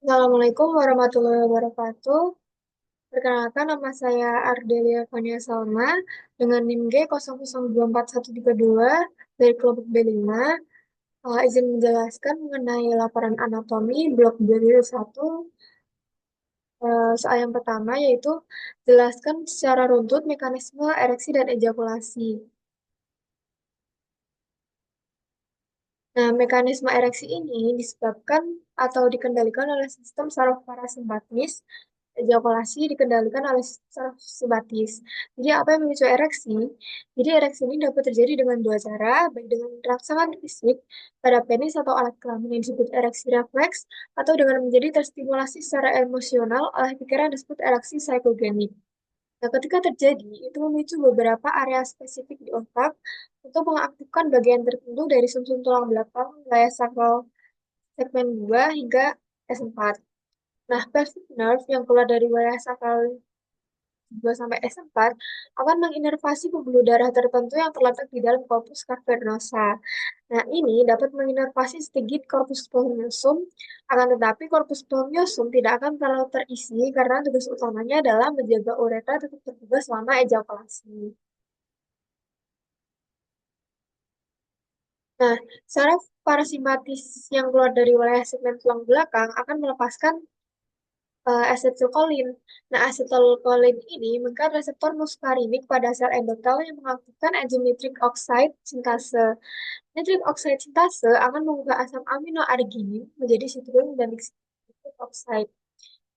Assalamualaikum warahmatullahi wabarakatuh. Perkenalkan, nama saya Ardelia Fania Salma dengan NIM G002132 dari kelompok B5. Izin menjelaskan mengenai laporan anatomi blok 2.1. Soal yang pertama yaitu jelaskan secara runtut mekanisme ereksi dan ejakulasi. Nah, mekanisme ereksi ini disebabkan atau dikendalikan oleh sistem saraf parasimpatis. Ejakulasi dikendalikan oleh sistem saraf simpatis. Jadi, apa yang memicu ereksi? Jadi, ereksi ini dapat terjadi dengan dua cara, baik dengan rangsangan fisik pada penis atau alat kelamin yang disebut ereksi refleks, atau dengan menjadi terstimulasi secara emosional oleh pikiran yang disebut ereksi psikogenik. Nah, ketika terjadi, itu memicu beberapa area spesifik di otak untuk mengaktifkan bagian tertentu dari sumsum tulang belakang, wilayah sakral segmen 2 hingga S4. Nah, pelvic nerve yang keluar dari wilayah sakral 2 sampai S4 akan menginervasi pembuluh darah tertentu yang terletak di dalam corpus cavernosa. Nah, ini dapat menginervasi sedikit corpus spongiosum, akan tetapi corpus spongiosum tidak akan terlalu terisi karena tugas utamanya adalah menjaga uretra tetap terbuka selama ejakulasi. Nah, saraf parasimpatis yang keluar dari wilayah segmen tulang belakang akan melepaskan asetylkolin. Nah, asetylkolin ini mengangkat reseptor muskarinik pada sel endotel yang mengaktifkan enzim nitric oxide sintase. Nitric oxide sintase akan mengubah asam amino arginin menjadi citrulline dan nitric oxide.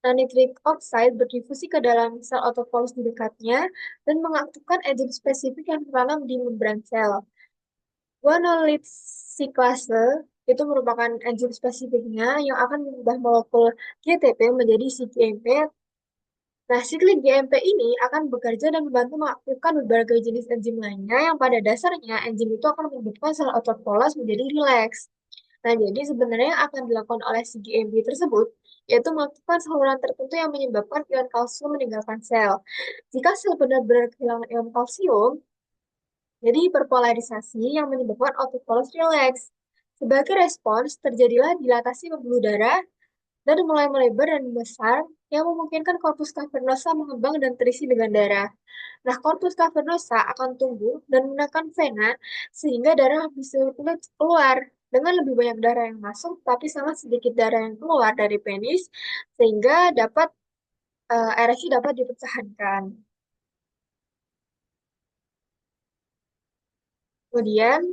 Nah, nitric oxide berdifusi ke dalam sel autopolos di dekatnya dan mengaktifkan enzim spesifik yang tertanam di membran sel. Guanolit siklase itu merupakan enzim spesifiknya yang akan mengubah molekul GTP menjadi cGMP. Nah, siklik GMP ini akan bekerja dan membantu mengaktifkan berbagai jenis enzim lainnya yang pada dasarnya enzim itu akan membuatkan sel otot polos menjadi rileks. Nah, jadi sebenarnya yang akan dilakukan oleh si GMP tersebut yaitu mengaktifkan saluran tertentu yang menyebabkan ion kalsium meninggalkan sel. Jika sel benar-benar kehilangan ion kalsium, jadi hiperpolarisasi yang menyebabkan otot polos rileks. Sebagai respons, terjadilah dilatasi pembuluh darah dan mulai melebar dan membesar yang memungkinkan korpus cavernosa mengembang dan terisi dengan darah. Nah, korpus cavernosa akan tumbuh dan menekan vena sehingga darah bisa keluar dengan lebih banyak darah yang masuk tapi sangat sedikit darah yang keluar dari penis sehingga ereksi dapat dipertahankan. Kemudian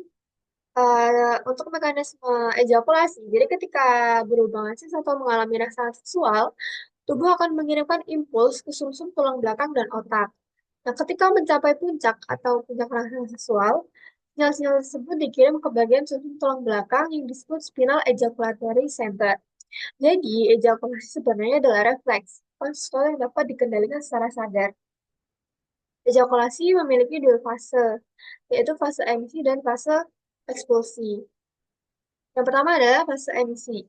untuk mekanisme ejakulasi, jadi ketika berhubungan seks atau mengalami rasa seksual, tubuh akan mengirimkan impuls ke sumsum tulang belakang dan otak. Nah, ketika mencapai puncak atau puncak rasa seksual, sinyal-sinyal tersebut dikirim ke bagian sumsum tulang belakang yang disebut spinal ejaculatory center. Jadi, ejakulasi sebenarnya adalah refleks konstitusi yang dapat dikendalikan secara sadar. Ejakulasi memiliki dua fase, yaitu fase emisi dan fase ekspulsi. Yang pertama adalah fase emisi.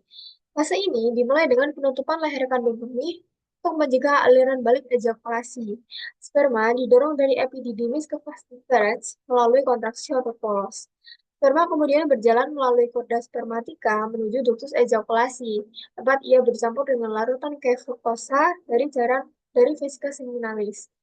Fase ini dimulai dengan penutupan leher kandung kemih untuk mencegah aliran balik ejakulasi. Sperma didorong dari epididymis ke vas deferens melalui kontraksi otot polos. Sperma kemudian berjalan melalui korda spermatika menuju ductus ejakulasi, tempat ia bercampur dengan larutan K fruktosa dari vesika seminalis.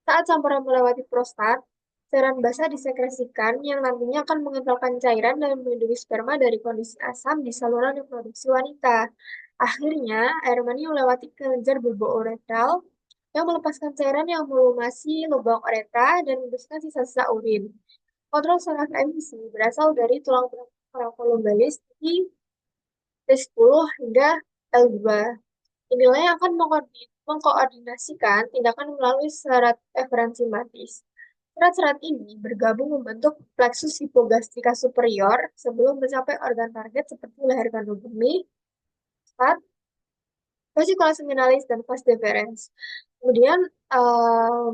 Saat campuran melewati prostat, cairan basah disekresikan yang nantinya akan mengentalkan cairan dan melindungi sperma dari kondisi asam di saluran reproduksi wanita. Akhirnya, air mani melewati kelenjar bulbo uretral yang melepaskan cairan yang melumasi lubang uretra dan membesarkan sisa-sisa urin. Kontrol saraf emisi berasal dari tulang belakang kolumbalis di T10 hingga L2. Inilah yang akan mengkoordinasikan tindakan melalui serat eferensi matis. Serat-serat ini bergabung membentuk plexus hipogastrika superior sebelum mencapai organ target seperti leher kandung kemih, prostat, vesicula seminalis, dan vas deferens. Kemudian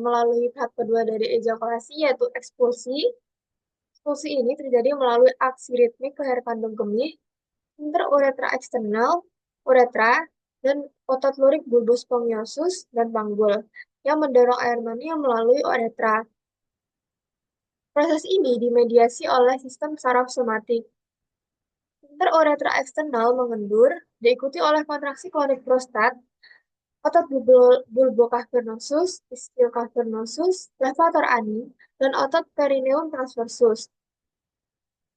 melalui tahap kedua dari ejakulasi yaitu ekspulsi. Ekspulsi ini terjadi melalui aksi ritmik leher kandung kemih, interuretra eksternal, uretra, dan otot lurik bulbus spongiosum dan panggul yang mendorong air mani yang melalui uretra. Proses ini dimediasi oleh sistem saraf somatik. Interuretra eksternal mengendur, diikuti oleh kontraksi klonik prostat, otot bulbocavernosus, ischiocavernosus, levator ani, dan otot perineum transversus.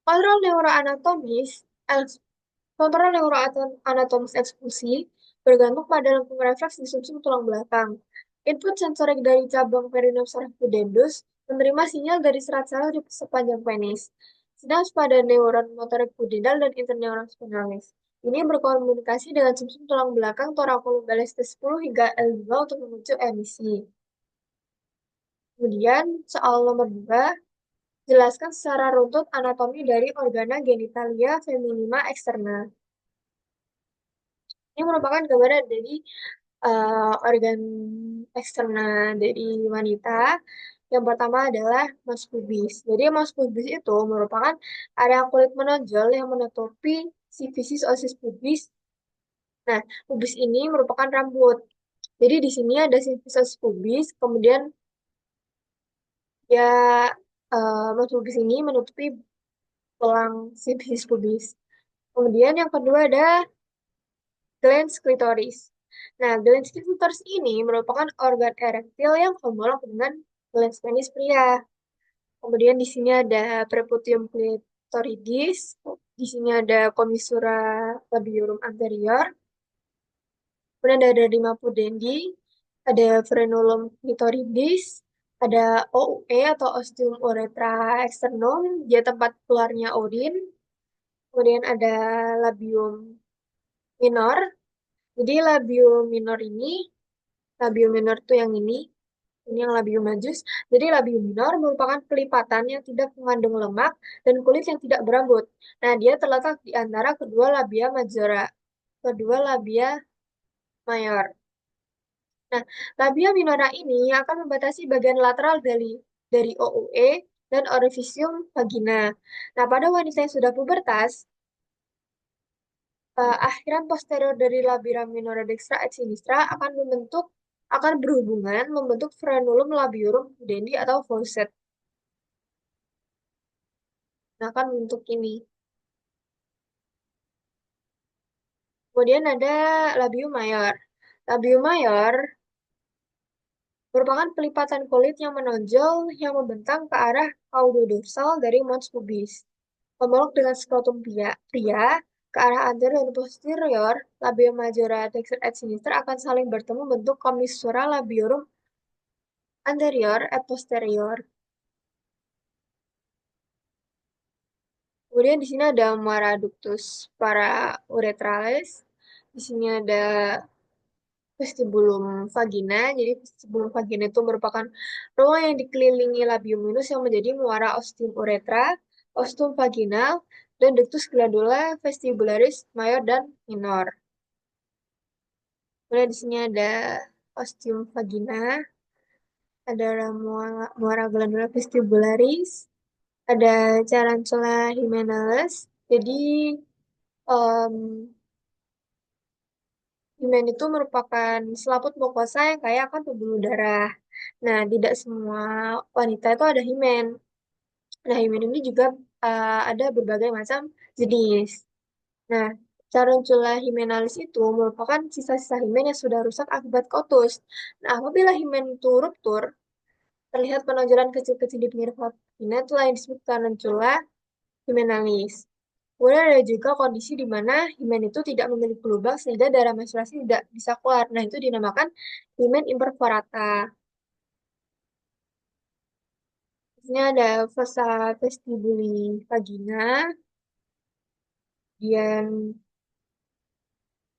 Kontrol neuroanatomis, els- kontrol neuroanatomis eksklusi bergantung pada lengkung refleks di sumsum tulang belakang. Input sensorik dari cabang perineum saraf pudendus menerima sinyal dari serat saraf di sepanjang penis. Sedang pada neuron motorik pudendal dan interneuron spinalis. Ini berkomunikasi dengan sumsum tulang belakang thoracolumbalis T10 hingga L2 untuk memicu emisi. Kemudian soal nomor 2, jelaskan secara runtut anatomi dari organa genitalia feminima eksterna. Ini merupakan gambaran dari organ eksterna dari wanita. Yang pertama adalah mas pubis. Jadi mas pubis itu merupakan area kulit menonjol yang menutupi sifisis osis pubis. Nah, pubis ini merupakan rambut. Jadi di sini ada sifisis pubis, kemudian ya mas pubis ini menutupi tulang sifisis pubis. Kemudian yang kedua ada glans clitoris. Nah, glans clitoris ini merupakan organ erektil yang homolog dengan glans penis pria. Kemudian di sini ada preputium clitoridis, di sini ada commissura labiorum anterior, kemudian ada rima pudendi, ada frenulum clitoridis, ada OUE atau ostium uretra externum, dia tempat keluarnya urin, kemudian ada labium minor. Jadi labium minor tuh yang ini yang labium majus. Jadi labium minor merupakan kelipatan yang tidak mengandung lemak dan kulit yang tidak berambut. Nah, dia terletak di antara kedua labia majora, kedua labia mayor. Nah, labia minora ini akan membatasi bagian lateral dari OUE dan orifisium vagina. Nah, pada wanita yang sudah pubertas, akhiran posterior dari labia minora dextra et sinistra akan berhubungan membentuk frenulum labiorum pudendi atau faucet. Nah, akan membentuk ini. Kemudian ada labium mayor. Labium mayor merupakan pelipatan kulit yang menonjol yang membentang ke arah caudodorsal dari mons pubis. Homolog dengan skrotum pria, ke arah anterior dan posterior, labium majora dexter et sinister akan saling bertemu bentuk commissura labiorum anterior et posterior. Kemudian di sini ada muara ductus para uretralis. Di sini ada vestibulum vagina. Jadi vestibulum vagina itu merupakan ruang yang dikelilingi labium minus yang menjadi muara ostium uretra, ostium vaginal, dan ductus glandula vestibularis mayor dan minor. Kemudian di sini ada ostium vagina, ada muara glandula vestibularis, ada tarantula hymenalis. Jadi em, himen itu merupakan selaput mukosa yang kaya akan pembuluh darah. Nah, tidak semua wanita itu ada himen. Nah, himen ini juga ada berbagai macam jenis. Nah, Tarantula hymenalis itu merupakan sisa-sisa himen yang sudah rusak akibat kotus. Nah, apabila himen itu ruptur, terlihat penonjolan kecil-kecil di pinggir vagina itu lain disebut tarantula hymenalis. Kemudian ada juga kondisi di mana himen itu tidak memiliki lubang sehingga darah menstruasi tidak bisa keluar. Nah, itu dinamakan himen imperforata. Ini ada fossa vestibuli vagina, kemudian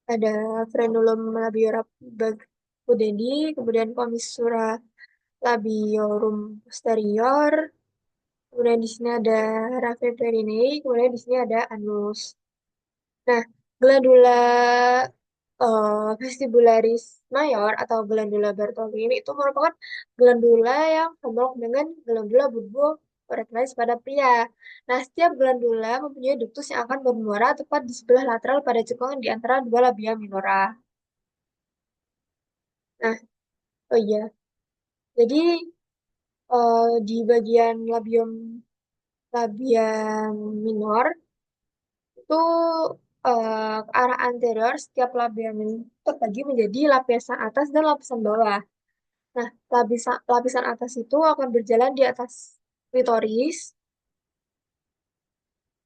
ada frenulum labiopudendi, kemudian commissura labiorum posterior, kemudian di sini ada raphe perineum, kemudian di sini ada anus. Nah, glandula vestibularis mayor atau glandula Bartholin ini itu merupakan glandula yang homolog dengan glandula bulbo erectus pada pria. Nah, setiap glandula mempunyai ductus yang akan bermuara tepat di sebelah lateral pada cekungan di antara dua labia minora. Nah, oh iya, jadi di bagian labia minor itu ke arah anterior setiap labirin terbagi menjadi lapisan atas dan lapisan bawah. Nah, lapisan atas itu akan berjalan di atas klitoris,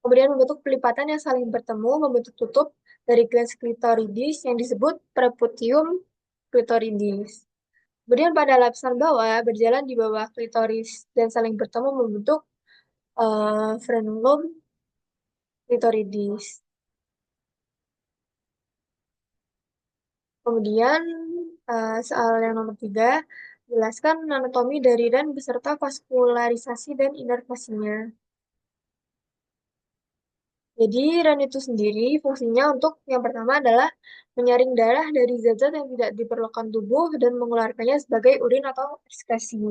kemudian membentuk pelipatan yang saling bertemu, membentuk tutup dari glans klitoridis yang disebut prepucium klitoridis. Kemudian pada lapisan bawah berjalan di bawah klitoris dan saling bertemu membentuk frenulum klitoridis. Kemudian soal yang nomor 3, jelaskan anatomi dari REN beserta vaskularisasi dan inervasinya. Jadi REN itu sendiri fungsinya untuk yang pertama adalah menyaring darah dari zat-zat yang tidak diperlukan tubuh dan mengeluarkannya sebagai urin atau ekskresi.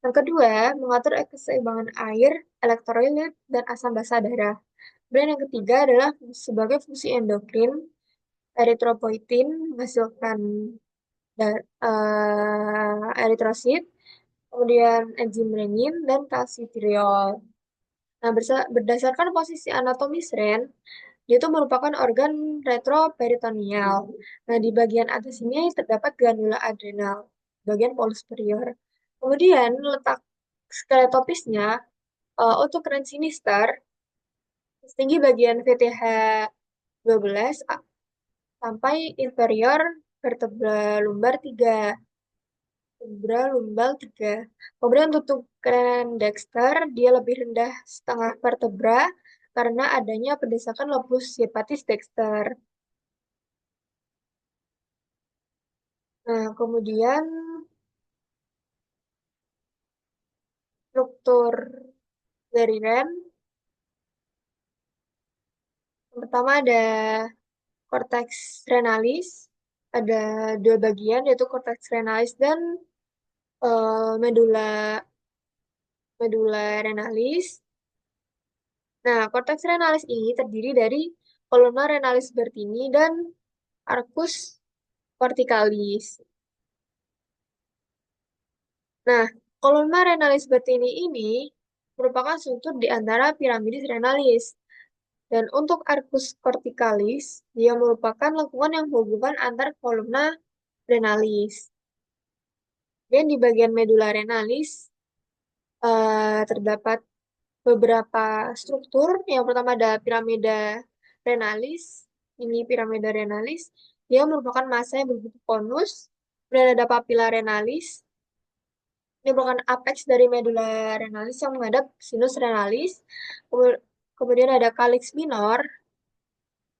Yang kedua, mengatur keseimbangan air, elektrolit, dan asam basa darah. Dan yang ketiga adalah sebagai fungsi endokrin, eritropoietin menghasilkan eritrosit, kemudian enzim renin, dan kalsitriol. Nah, berdasarkan posisi anatomis REN, dia itu merupakan organ retroperitoneal. Nah, di bagian atas ini terdapat glandula adrenal, bagian polus superior. Kemudian letak skeletopisnya untuk REN sinister, tinggi bagian VTH 12 sampai inferior vertebra lumbar 3. Vertebra lumbar 3. Kemudian untuk Cran Dexter, dia lebih rendah setengah vertebra karena adanya pendesakan lobus hepatis Dexter. Nah, kemudian struktur dari REM, yang pertama ada cortex renalis, ada dua bagian yaitu cortex renalis dan medula medula renalis. Nah, cortex renalis ini terdiri dari columna renalis bertini dan arcus corticalis. Nah, kolomna renalis bertini ini merupakan struktur di antara piramidis renalis. Dan untuk arcus corticalis, dia merupakan lengkungan yang menghubungkan antar kolomna renalis. Dan di bagian medula renalis, terdapat beberapa struktur. Yang pertama ada piramida renalis. Ini piramida renalis. Dia merupakan massa yang berbentuk konus. Kemudian ada papilla renalis. Ini merupakan apex dari medula renalis yang menghadap sinus renalis. Kemudian ada calyx minor.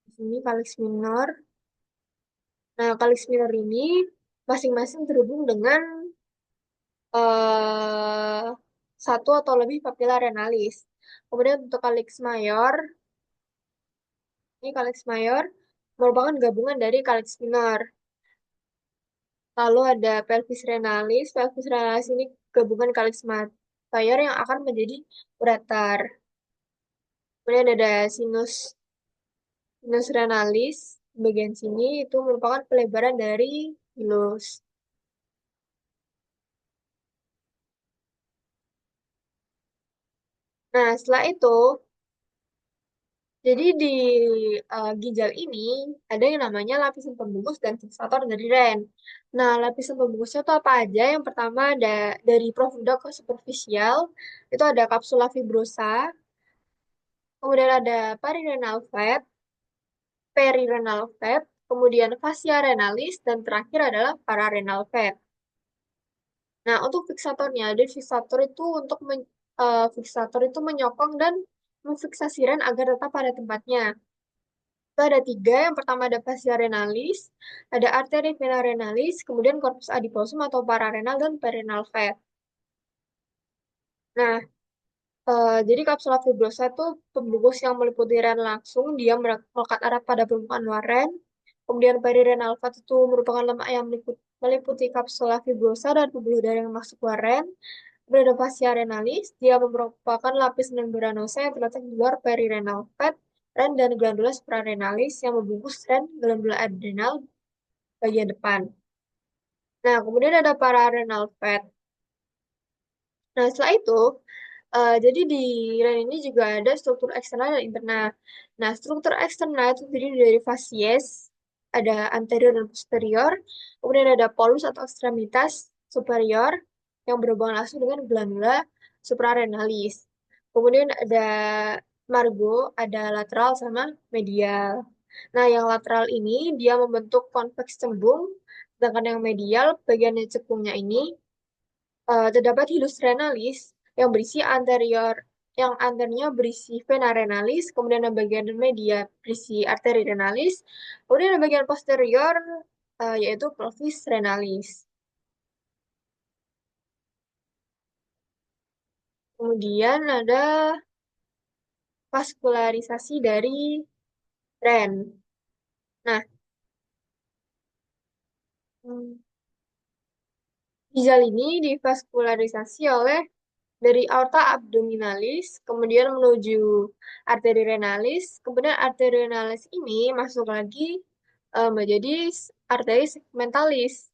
Di sini calyx minor. Nah, calyx minor ini masing-masing terhubung dengan eh, satu atau lebih papilla renalis. Kemudian untuk calyx mayor, ini calyx mayor merupakan gabungan dari calyx minor. Lalu ada pelvis renalis ini gabungan calyx mayor yang akan menjadi ureter. Kemudian ada sinus renalis, bagian sini itu merupakan pelebaran dari hilus. Nah, setelah itu, jadi di ginjal ini ada yang namanya lapisan pembungkus dan fiksator dari REN. Nah, lapisan pembungkusnya itu apa aja? Yang pertama ada dari profunda ke superficial, itu ada kapsula fibrosa, kemudian ada perirenal fat, perirenal fat, kemudian fascia renalis, dan terakhir adalah pararenal fat. Nah, untuk fiksatornya, jadi fiksator itu menyokong dan memfiksasi rem agar tetap pada tempatnya. Itu ada tiga, yang pertama ada fascia renalis, ada arteri vena renalis, kemudian corpus adiposum atau pararenal dan perirenal fat. Nah, jadi kapsula fibrosa itu pembungkus yang meliputi ren langsung, dia melekat erat pada permukaan luar ren. Kemudian perirenal fat itu merupakan lemak yang meliputi kapsula fibrosa dan pembuluh darah yang masuk ke ren. Kemudian ada fascia renalis, dia merupakan lapis membranosa yang terletak di luar perirenal fat, ren dan glandula suprarenalis yang membungkus ren glandula adrenal bagian depan. Nah, kemudian ada pararenal fat. Nah, setelah itu, Jadi di REN ini juga ada struktur eksternal dan internal. Nah, struktur eksternal itu terdiri dari fasies, ada anterior dan posterior, kemudian ada polus atau ekstremitas superior yang berhubungan langsung dengan glandula suprarenalis. Kemudian ada margo, ada lateral sama medial. Nah, yang lateral ini dia membentuk konveks cembung, sedangkan yang medial bagian cekungnya ini terdapat hilus renalis yang berisi anterior, yang anternya berisi vena renalis, kemudian yang bagian media berisi arteri renalis, kemudian yang bagian posterior yaitu pelvis renalis. Kemudian ada vaskularisasi dari REN. Nah, hmm, ginjal ini divaskularisasi oleh dari aorta abdominalis, kemudian menuju arteri renalis, kemudian arteri renalis ini masuk lagi menjadi arteri segmentalis.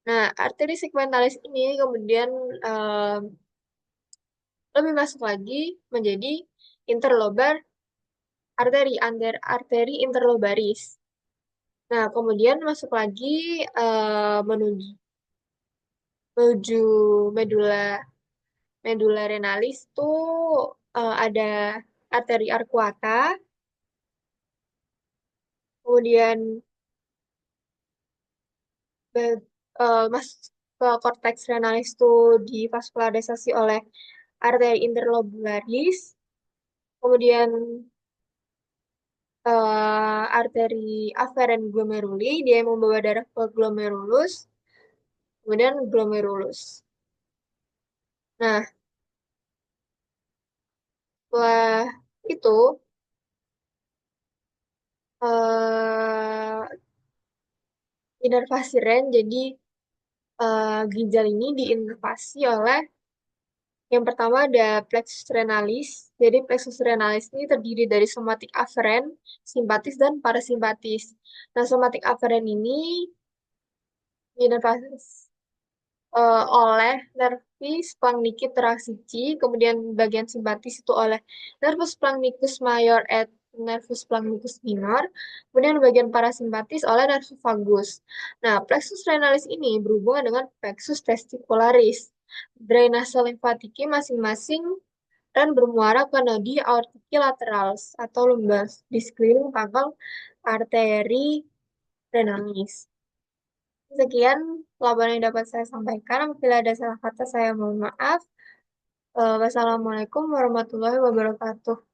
Nah, arteri segmentalis ini kemudian eh, lebih masuk lagi menjadi interlobar arteri, arteri interlobaris. Nah, kemudian masuk lagi menuju menuju medula medula renalis tuh ada arteri arcuata, kemudian masuk ke korteks renalis tuh divaskularisasi oleh arteri interlobularis, kemudian arteri aferen glomeruli, dia yang membawa darah ke glomerulus, kemudian glomerulus. Nah, setelah itu, uh, inervasi REN, jadi ginjal ini diinervasi oleh yang pertama ada plexus renalis. Jadi plexus renalis ini terdiri dari somatic afferent, simpatis, dan parasimpatis. Nah, somatic afferent ini diinervasi oleh nervi splagnicid thoracici, kemudian bagian simpatis itu oleh nervus splanchnicus major et nervus splanchnicus minor, kemudian bagian parasimpatis oleh nervus vagus. Nah, plexus renalis ini berhubungan dengan plexus testicularis. Drainase limfatiki masing-masing dan bermuara ke nodi aortiki lateralis atau lumbas di sekeliling pangkal arteri renalis. Sekian laporan yang dapat saya sampaikan. Apabila ada salah kata, saya mohon maaf. Wassalamualaikum warahmatullahi wabarakatuh.